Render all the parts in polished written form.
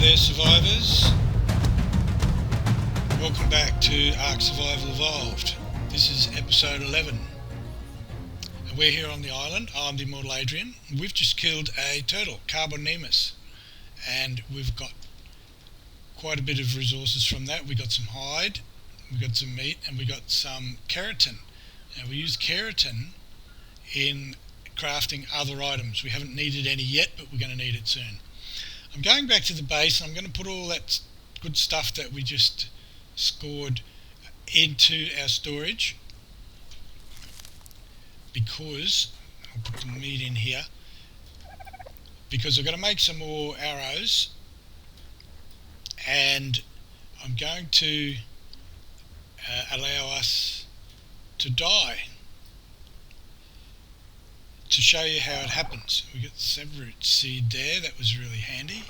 there, survivors. Welcome back to Ark Survival Evolved. This is episode 11. And we're here on the island. I'm ThelmmortalAdrian. We've just killed a turtle, Carbonemys. And we've got quite a bit of resources from that. We got some hide, we got some meat, and we got some keratin. Now we use keratin in crafting other items. We haven't needed any yet, but we're going to need it soon. I'm going back to the base and I'm going to put all that good stuff that we just scored into our storage, because I'll put the meat in here, because I've got to make some more arrows, and I'm going to allow us to die to show you how it happens. We got the saproot seed there, that was really handy.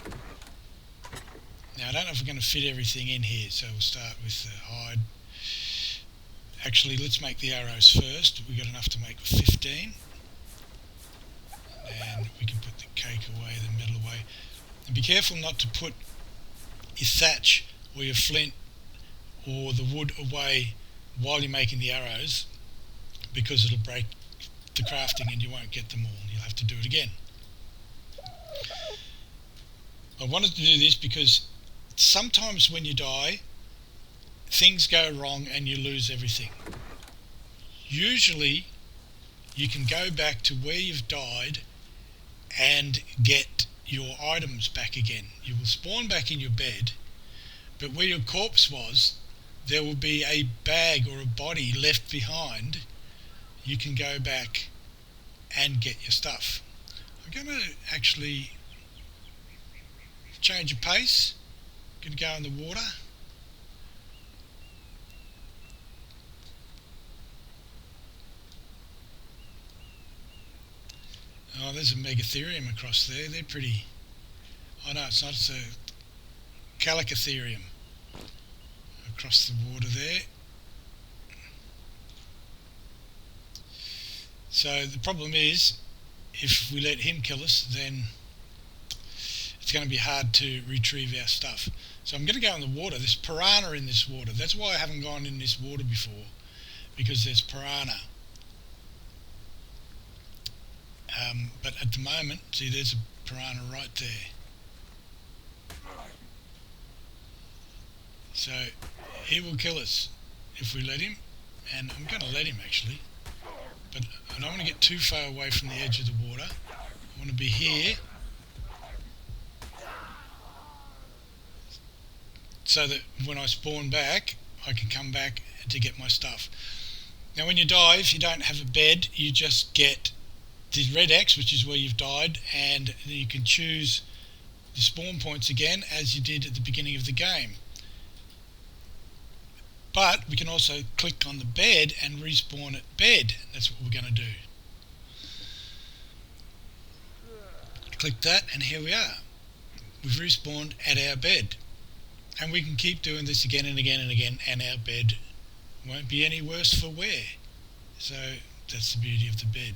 Now I don't know if we're going to fit everything in here, so we'll start with the hide. Actually, let's make the arrows first. We got enough to make 15. And we can put the cake away, the metal away. And be careful not to put your thatch or your flint or the wood away while you're making the arrows, because it'll break the crafting and you won't get them all. You'll have to do it again. I wanted to do this because sometimes when you die, things go wrong and you lose everything. Usually you can go back to where you've died and get your items back again. You will spawn back in your bed, but where your corpse was, there will be a bag or a body left behind. You can go back and get your stuff. I'm going to actually change of pace. I'm going to go in the water. Oh, there's a megatherium across there. They're pretty... Oh no, it's not. It's a calicotherium across the water there. So the problem is, if we let him kill us, then it's going to be hard to retrieve our stuff. So I'm going to go in the water. There's piranha in this water. That's why I haven't gone in this water before, because there's piranha. But at the moment, see, there's a piranha right there. So he will kill us if we let him, and I'm going to let him actually. But I don't want to get too far away from the edge of the water. I want to be here, so that when I spawn back, I can come back to get my stuff. Now when you die, if you don't have a bed, you just get the red X, which is where you've died, and you can choose the spawn points again as you did at the beginning of the game. But we can also click on the bed and respawn at bed. That's what we're going to do. Click that and here we are. We've respawned at our bed. And we can keep doing this again and again and again, and our bed won't be any worse for wear. So that's the beauty of the bed.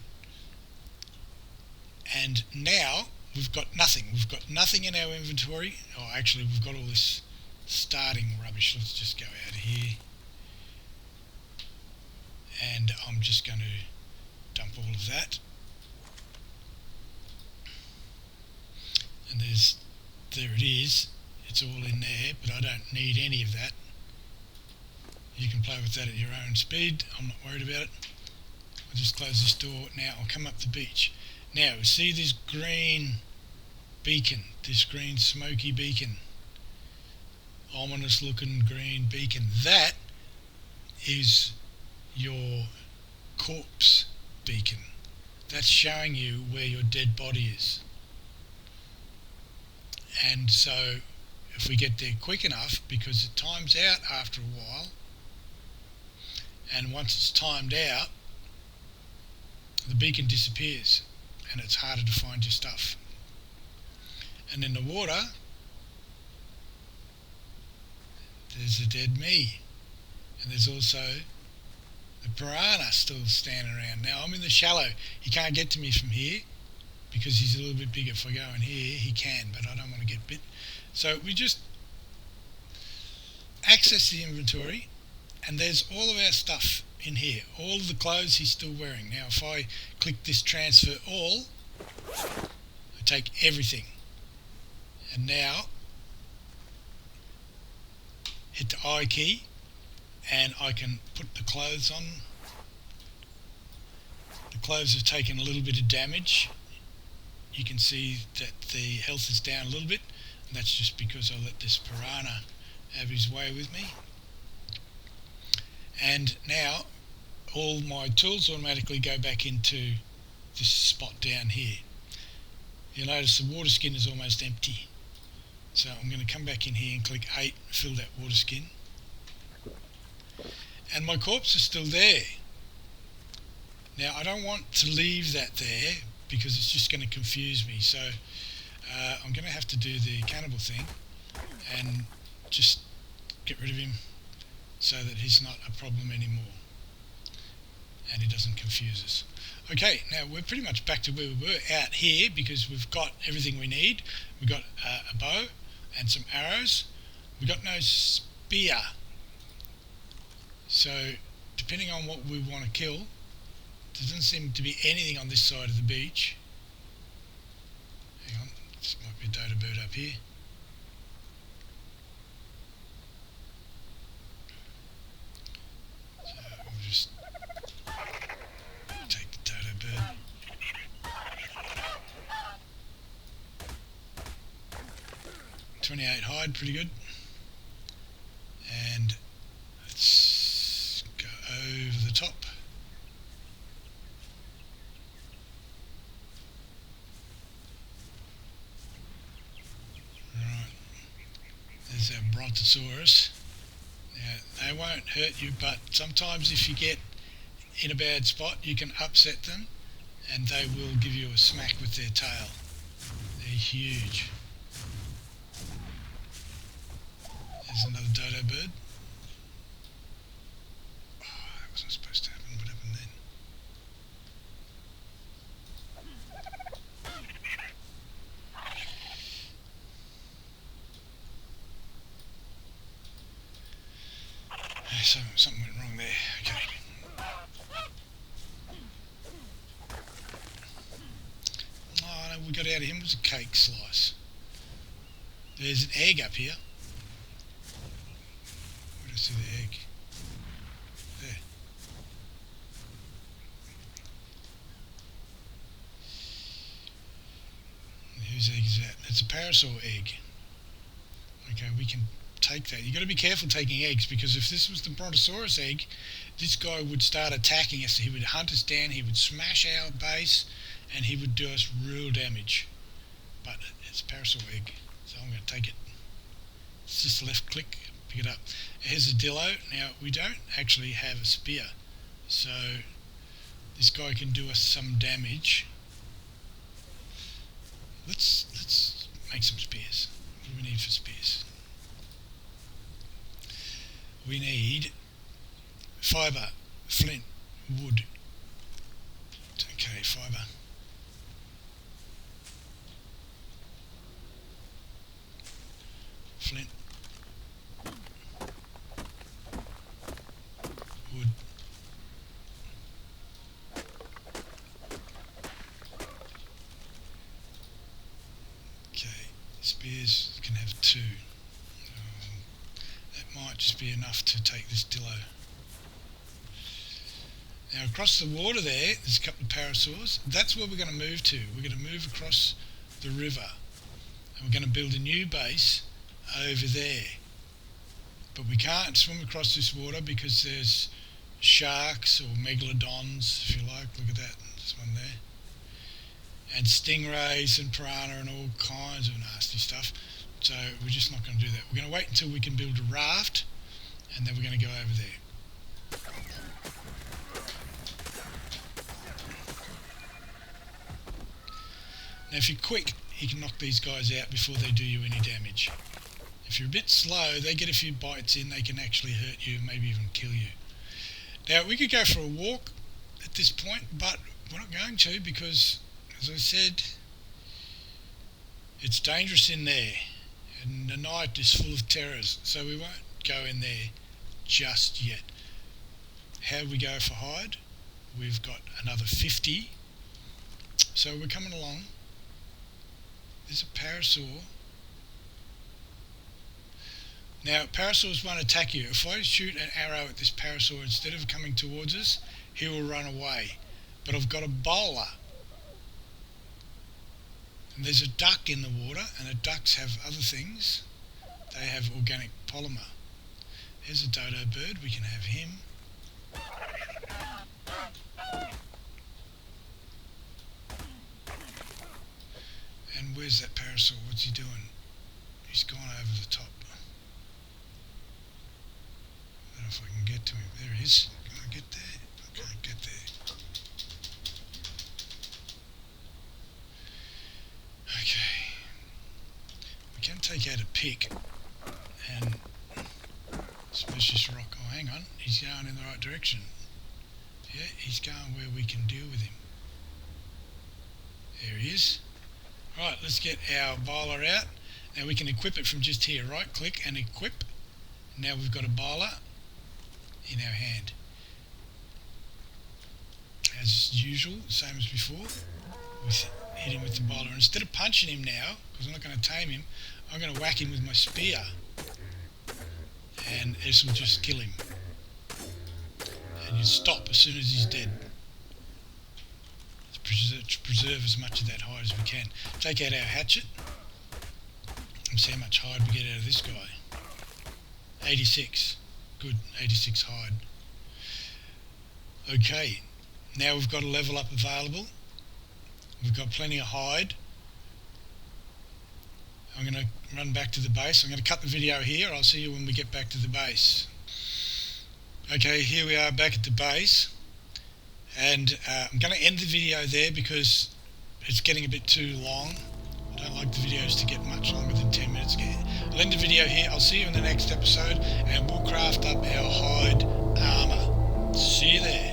And now we've got nothing. We've got nothing in our inventory. Oh, actually we've got all this starting rubbish. Let's just go out of here. And I'm just going to dump all of that. And there it is. It's all in there, but I don't need any of that. You can play with that at your own speed. I'm not worried about it. I'll just close this door. Now I'll come up the beach. Now we see this green beacon, this green smoky beacon. Ominous looking green beacon. That is your corpse beacon. That's showing you where your dead body is. And so if we get there quick enough, because it times out after a while, and once it's timed out, the beacon disappears and it's harder to find your stuff. And in the water, there's a dead me, and there's also the piranha still standing around. Now I'm in the shallow. He can't get to me from here because he's a little bit bigger. If I go in here, he can, but I don't want to get bit. So we just access the inventory, and there's all of our stuff in here. All of the clothes he's still wearing. Now if I click this transfer all, I take everything. And now hit the I key and I can put the clothes on. The clothes have taken a little bit of damage. You can see that the health is down a little bit, and that's just because I let this piranha have his way with me. And now all my tools automatically go back into this spot down here. You'll notice the water skin is almost empty. So I'm going to come back in here and click 8, fill that water skin. And my corpse is still there. Now I don't want to leave that there because it's just going to confuse me. So I'm going to have to do the cannibal thing and just get rid of him so that he's not a problem anymore and he doesn't confuse us. Okay, now we're pretty much back to where we were out here because we've got everything we need. We've got a bow and some arrows. We've got no spear. So depending on what we want to kill, there doesn't seem to be anything on this side of the beach. Hang on, this might be a dodo bird up here. So we'll just take the dodo bird. .28 hide, pretty good. And let's go over the top. Right, there's our brontosaurus. Now, they won't hurt you, but sometimes if you get in a bad spot, you can upset them and they will give you a smack with their tail. They're huge. There's another dodo bird. Oh, that wasn't supposed to happen. What happened then? So something went wrong there. Okay. Oh no, we got out of him. It was a cake slice. There's an egg up here. Where do I see the egg? There. And whose egg is that? It's a parasaur egg. Okay, we can take that. You've got to be careful taking eggs because if this was the brontosaurus egg, this guy would start attacking us. He would hunt us down, he would smash our base, and he would do us real damage. But it's a parasaur egg, so I'm going to take it. It's just left click, pick it up. Here's a dillo. Now we don't actually have a spear, so this guy can do us some damage. Let's make some spears. What do we need for spears? We need fibre, flint, wood. Okay, fibre. Flint. Wood. Okay, spears can have 2. Might just be enough to take this dillo. Now across the water there's a couple of parasaurs. That's where we're going to move to. We're going to move across the river and we're going to build a new base over there. But we can't swim across this water because there's sharks or megalodons, if you like. Look at that, there's one there. And stingrays and piranha and all kinds of nasty stuff. So we're just not going to do that. We're going to wait until we can build a raft and then we're going to go over there. Now if you're quick, you can knock these guys out before they do you any damage. If you're a bit slow, they get a few bites in, they can actually hurt you, maybe even kill you. Now we could go for a walk at this point, but we're not going to because, as I said, it's dangerous in there. And the night is full of terrors, so we won't go in there just yet. How we go for hide? We've got another 50. So we're coming along. There's a parasaur. Now, parasaurs won't attack you. If I shoot an arrow at this parasaur, instead of coming towards us, he will run away. But I've got a bowler. And there's a duck in the water, and the ducks have other things. They have organic polymer. Here's a dodo bird. We can have him. And where's that parasaur? What's he doing? He's gone over the top. I don't know if I can get to him. There he is. Can I get there? I can't get there. Okay. We can take out a pick and smash this rock. Oh, hang on. He's going in the right direction. Yeah, he's going where we can deal with him. There he is. Right, let's get our bowler out. Now we can equip it from just here. Right click and equip. Now we've got a bowler in our hand. As usual, same as before. We hit him with the bowler. Instead of punching him now, because I'm not going to tame him, I'm going to whack him with my spear. And this will just kill him. And you stop as soon as he's dead. To preserve as much of that hide as we can. Take out our hatchet and see how much hide we get out of this guy. 86. Good, 86 hide. Okay, now we've got a level up available. We've got plenty of hide. I'm going to run back to the base. I'm going to cut the video here. I'll see you when we get back to the base. Okay, here we are back at the base. And I'm going to end the video there because it's getting a bit too long. I don't like the videos to get much longer than 10 minutes. I'll end the video here. I'll see you in the next episode and we'll craft up our hide armour. See you there.